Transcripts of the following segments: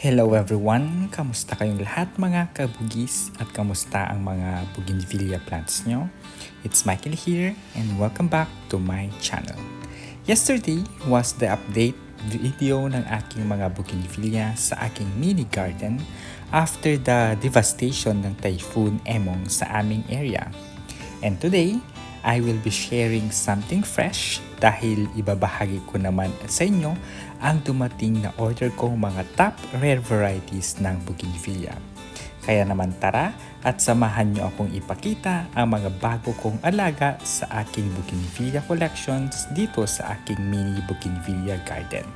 Hello everyone! Kamusta kayong lahat mga kabugis at kamusta ang mga bougainvillea plants nyo? It's Michael here and welcome back to my channel. Yesterday was the update video ng aking mga bougainvillea sa aking mini garden after the devastation ng Typhoon Emong sa aming area. And today, I will be sharing something fresh dahil ibabahagi ko naman sa inyo ang dumating na order kong mga top rare varieties ng bougainvillea. Kaya naman tara at samahan nyo akong ipakita ang mga bago kong alaga sa aking bougainvillea collections dito sa aking mini bougainvillea garden.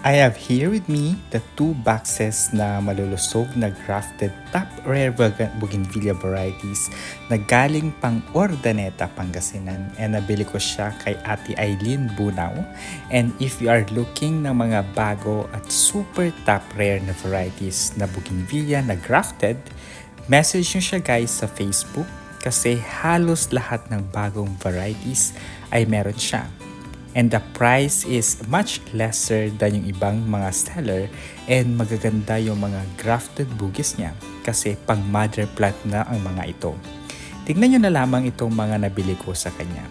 I have here with me the 2 boxes na malulusog na grafted top rare bougainvillea varieties na galing pang Urdaneta, Pangasinan, and nabili ko siya kay Ate Eileen Bunaw. And if you are looking ng mga bago at super top rare na varieties na bougainvillea na grafted, message nyo siya guys sa Facebook kasi halos lahat ng bagong varieties ay meron siya. And the price is much lesser than yung ibang mga seller and magaganda yung mga grafted bugis niya kasi pang mother plant na ang mga ito. Tingnan nyo na lamang itong mga nabili ko sa kanya.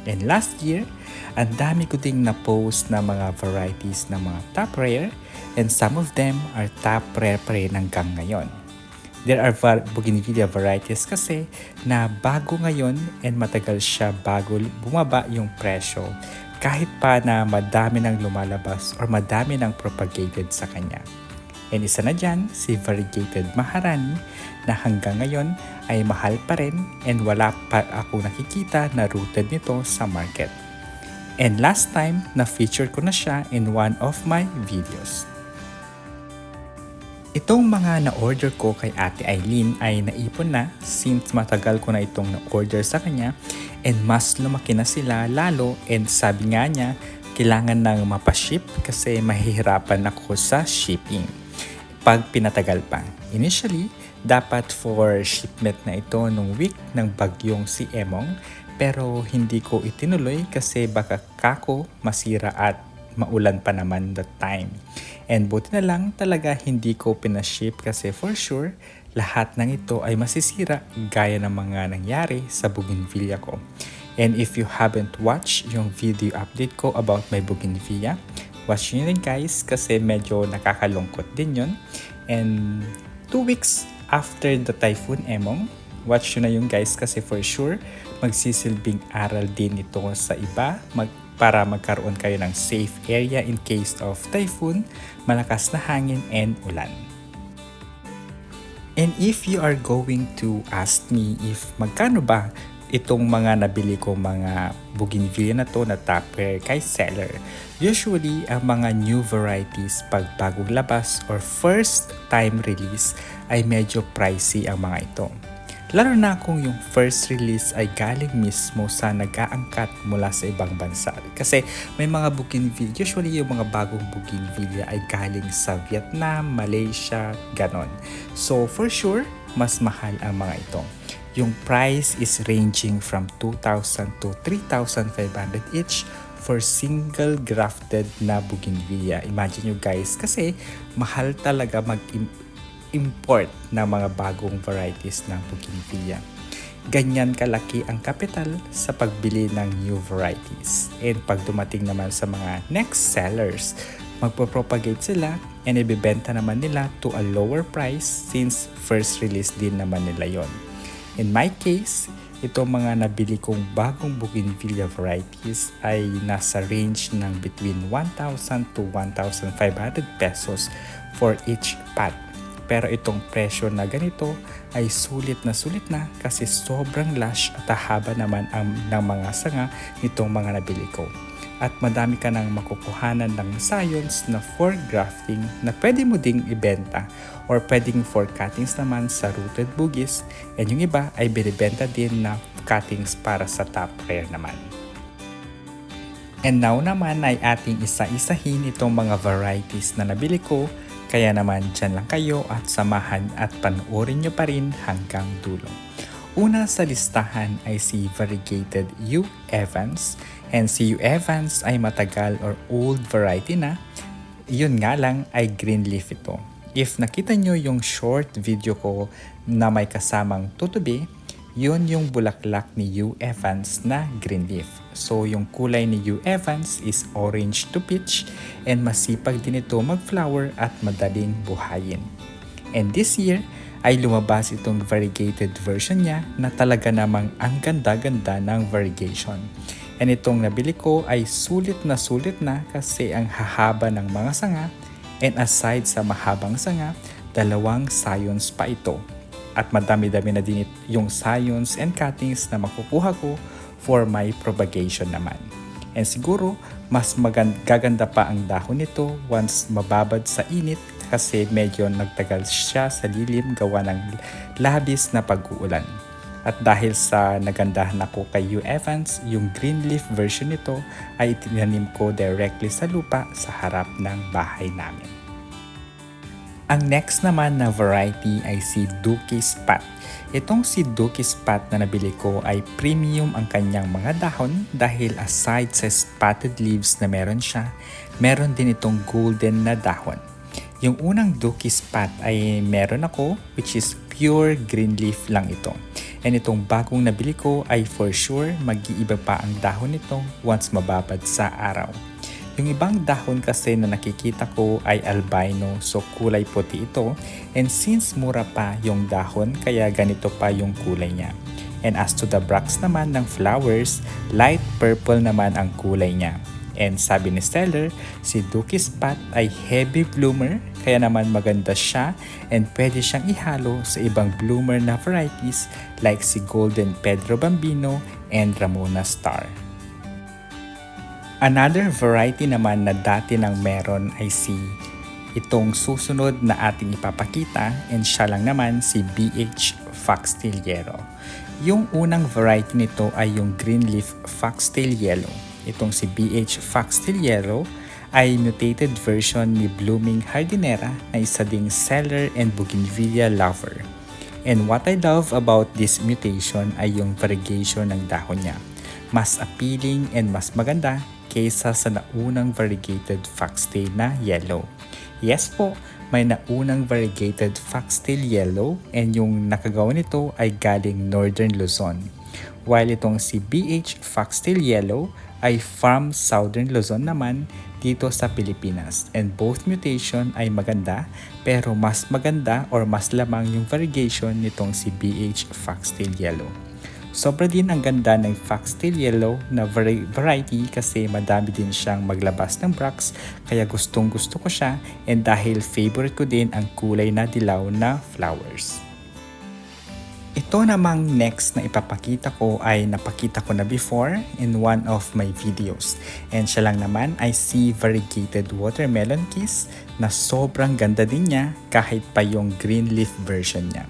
And last year, ang dami ko ding na-post na mga varieties ng mga top rare and some of them are top rare pa rin hanggang ngayon. There are bougainvillea varieties kasi na bago ngayon and matagal siya bago bumaba yung presyo kahit pa na madami nang lumalabas or madami nang propagated sa kanya. And isa na dyan, si Variegated Maharani na hanggang ngayon ay mahal pa rin and wala pa ako nakikita na rooted nito sa market. And last time, na-feature ko na siya in one of my videos. Itong mga na-order ko kay Ate Eileen ay naipon na since matagal ko na itong na-order sa kanya and mas lumaki na sila lalo and sabi nga niya kailangan nang mapaship kasi mahihirapan ako sa shipping pag pinatagal pa. Initially, dapat for shipment na ito nung week ng bagyong si Emong pero hindi ko itinuloy kasi baka kako masira at maulan pa naman that time. And buti na lang talaga hindi ko pinaship kasi for sure lahat ng ito ay masisira gaya ng mga nangyari sa bougainvillea ko. And if you haven't watched yung video update ko about my bougainvillea, watch nyo rin guys kasi medyo nakakalungkot din yun. And 2 weeks after the Typhoon Emong, watch nyo na yung guys kasi for sure magsisilbing aral din ito sa iba para magkaroon kayo ng safe area in case of typhoon, malakas na hangin and ulan. And if you are going to ask me if magkano ba itong mga nabili ko mga bougainvillea na to na top rare kay seller, usually ang mga new varieties pag bagong labas or first time release ay medyo pricey ang mga ito. Lalo na kung yung first release ay galing mismo sa nag-aangkat mula sa ibang bansa. Kasi may mga bougainvillea, usually yung mga bagong bougainvillea ay galing sa Vietnam, Malaysia, ganon. So for sure, mas mahal ang mga ito. Yung price is ranging from 2,000 to 3,500 each for single grafted na bougainvillea. Imagine nyo guys, kasi mahal talaga import ng mga bagong varieties ng bougainvillea. Ganyan kalaki ang kapital sa pagbili ng new varieties. And pag dumating naman sa mga next sellers, magpo-propagate sila and ibibenta naman nila to a lower price since first release din naman nila yon. In my case, itong mga nabili kong bagong bougainvillea varieties ay nasa range ng between 1,000 to 1,500 pesos for each pot. Pero itong presyo na ganito ay sulit na kasi sobrang lush at haba naman ng mga sanga nitong mga nabili ko. At madami ka nang makukuhanan ng scions na for grafting na pwede mo ding ibenta or pwedeng for cuttings naman sa rooted bugis and yung iba ay binibenta din na cuttings para sa top rare naman. And now naman ay ating isa-isahin itong mga varieties na nabili ko. Kaya naman dyan lang kayo at samahan at panoorin nyo pa rin hanggang dulo. Una sa listahan ay si Variegated U. Evans. And si U. Evans ay matagal or old variety na Yun nga lang ay green leaf ito. If nakita nyo yung short video ko na may kasamang tutubi, yun yung bulaklak ni U. Evans na green leaf. So yung kulay ni U. Evans is orange to peach and masipag din ito mag-flower at madaling buhayin. And this year ay lumabas itong variegated version niya na talaga namang ang ganda-ganda ng variegation. And itong nabili ko ay sulit na kasi ang hahaba ng mga sanga, and aside sa mahabang sanga, 2 scions pa ito. At madami-dami na din yung scions and cuttings na makukuha ko for my propagation naman. And siguro, mas gaganda pa ang dahon nito once mababad sa init kasi medyo nagtagal siya sa lilim gawa ng labis na pag-uulan. At dahil sa nagandahan ako kay U. Evans, yung green leaf version nito ay itinanim ko directly sa lupa sa harap ng bahay namin. Ang next naman na variety ay si Dookie Spot. Itong si Dookie Spot na nabili ko ay premium ang kanyang mga dahon dahil aside sa spotted leaves na meron siya, meron din itong golden na dahon. Yung unang Dookie Spot ay meron ako, which is pure green leaf lang ito. And itong bagong nabili ko ay for sure mag-iiba pa ang dahon nito once mababad sa araw. Yung ibang dahon kasi na nakikita ko ay albino, so kulay puti ito. And since mura pa yung dahon, kaya ganito pa yung kulay niya. And as to the bracts naman ng flowers, light purple naman ang kulay niya. And sabi ni seller, si Dookie Spot ay heavy bloomer, kaya naman maganda siya and pwede siyang ihalo sa ibang bloomer na varieties like si Golden Pedro Bambino and Ramona Star. Another variety naman na dati nang meron ay si itong susunod na ating ipapakita, and siya lang naman si BH Foxtail Yellow. Yung unang variety nito ay yung green leaf Foxtail Yellow. Itong si BH Foxtail Yellow ay mutated version ni Blooming Hardinera na isa ding seller and bougainvillea lover. And what I love about this mutation ay yung variegation ng dahon niya. Mas appealing and mas maganda kaysa sa naunang variegated foxtail na yellow. Yes po, may naunang variegated foxtail yellow and yung nakagawa nito ay galing Northern Luzon. While itong si BH Foxtail Yellow ay from Southern Luzon naman dito sa Pilipinas. And both mutation ay maganda, pero mas maganda or mas lamang yung variegation nitong si BH Foxtail Yellow. Sobra din ang ganda ng Foxtail Yellow na variety kasi madami din siyang maglabas ng bracts, kaya gustong gusto ko siya, and dahil favorite ko din ang kulay na dilaw na flowers. Ito namang next na ipapakita ko ay napakita ko na before in one of my videos. And siya lang naman ay si Variegated Watermelon Kiss na sobrang ganda din niya kahit pa yung green leaf version niya.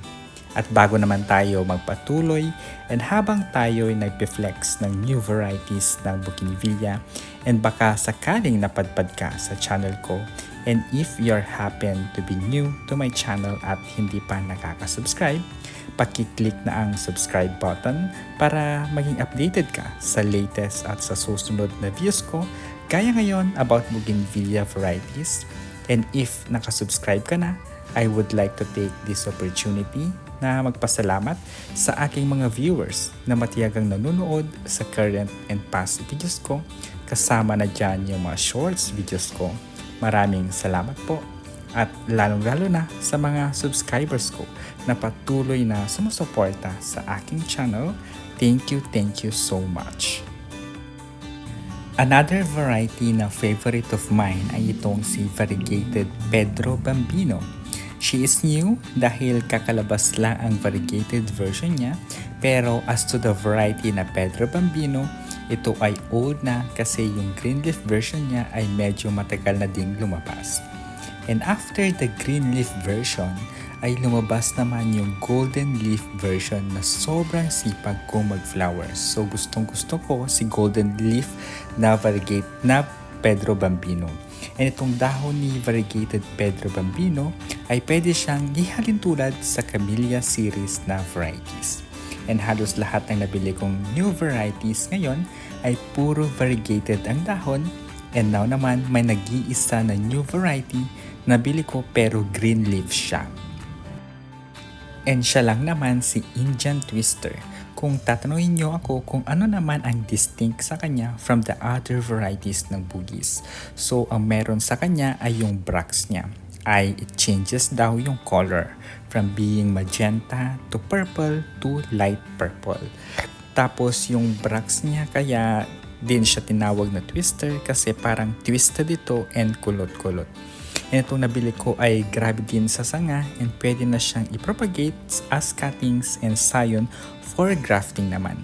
At bago naman tayo magpatuloy and habang tayo ay nagpe-flex ng new varieties ng bougainvillea and baka sakaling napadpad ka sa channel ko, and if you're happen to be new to my channel at hindi pa nakaka-subscribe, paki-click na ang subscribe button para maging updated ka sa latest at sa susunod na videos ko gaya ngayon about bougainvillea varieties. And if nakasubscribe ka na, I would like to take this opportunity na magpasalamat sa aking mga viewers na matiyagang nanonood sa current and past videos ko, kasama na dyan yung mga shorts videos ko. Maraming salamat po, at lalong-lalo na sa mga subscribers ko na patuloy na sumusuporta sa aking channel. Thank you so much. Another variety na favorite of mine ay itong si Variegated Pedro Bambino. She is new dahil kakalabas lang ang variegated version niya, pero as to the variety na Pedro Bambino, ito ay old na kasi yung green leaf version niya ay medyo matagal na ding lumabas. And after the green leaf version, ay lumabas naman yung golden leaf version na sobrang sipag ko mag-flowers. So gustong gusto ko si golden leaf na variegate na Pedro Bambino. And itong dahon ni Variegated Pedro Bambino ay pwede siyang ihalin tulad sa Camellia series na varieties. And halos lahat ng nabili kong new varieties ngayon ay puro variegated ang dahon, And now naman may nag-iisa na new variety na bili ko pero green leaf siya. And siya lang naman si Indian Twister. Kung tatanungin nyo ako kung ano naman ang distinct sa kanya from the other varieties ng bugis. So ang meron sa kanya ay yung bracts niya. It changes daw yung color from being magenta to purple to light purple. Tapos yung bracts niya kaya din siya tinawag na twister kasi parang twisted ito and kulot-kulot. And itong nabili ko ay grabe din sa sanga and pwede na siyang ipropagate as cuttings and scion for grafting naman.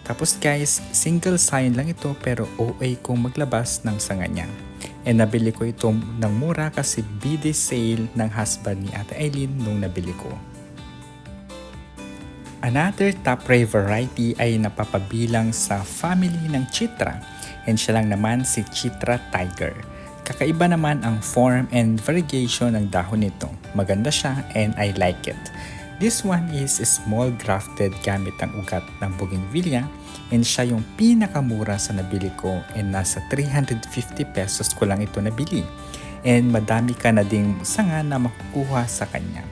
Tapos guys, single scion lang ito pero OA kung maglabas ng sanga niya. And nabili ko ito ng mura kasi bid sale ng husband ni Ate Eileen nung nabili ko. Another top rare variety ay napapabilang sa family ng Chitra and siya lang naman si Chitra Tiger. Kakaiba naman ang form and variegation ng dahon nito. Maganda siya and I like it. This one is small grafted gamit ang ugat ng bougainvillea and siya yung pinakamura sa nabili ko and nasa 350 pesos ko lang ito nabili. And madami ka na ding sanga na makukuha sa kanya.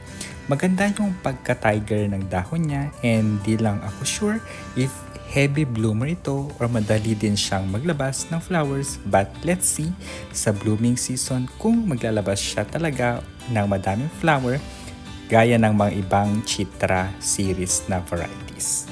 Maganda yung pagka-tiger ng dahon niya and di lang ako sure if heavy bloomer ito or madali din siyang maglabas ng flowers, but let's see sa blooming season kung maglalabas siya talaga ng madaming flower gaya ng mga ibang Chitra series na varieties.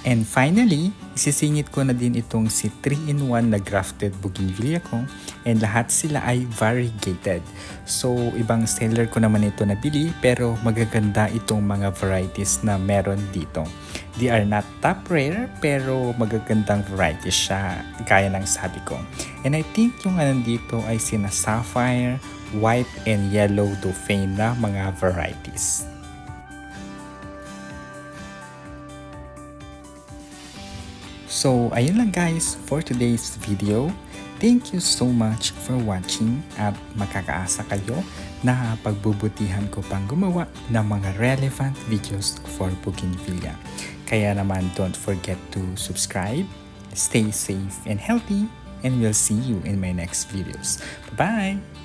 And finally, isisingit ko na din itong si 3-in-1 na grafted bougainvillea ko and lahat sila ay variegated. So, ibang seller ko naman ito nabili pero magaganda itong mga varieties na meron dito. They are not top rare pero magagandang varieties siya gaya ng sabi ko. And I think yung dito ay sina sapphire, white, and yellow dauphin na mga varieties. So, ayun lang guys for today's video. Thank you so much for watching at makakaasa kayo na pagbubutihan ko pang gumawa ng mga relevant videos for bougainvillea. Kaya naman don't forget to subscribe, stay safe and healthy, and we'll see you in my next videos. Bye-bye!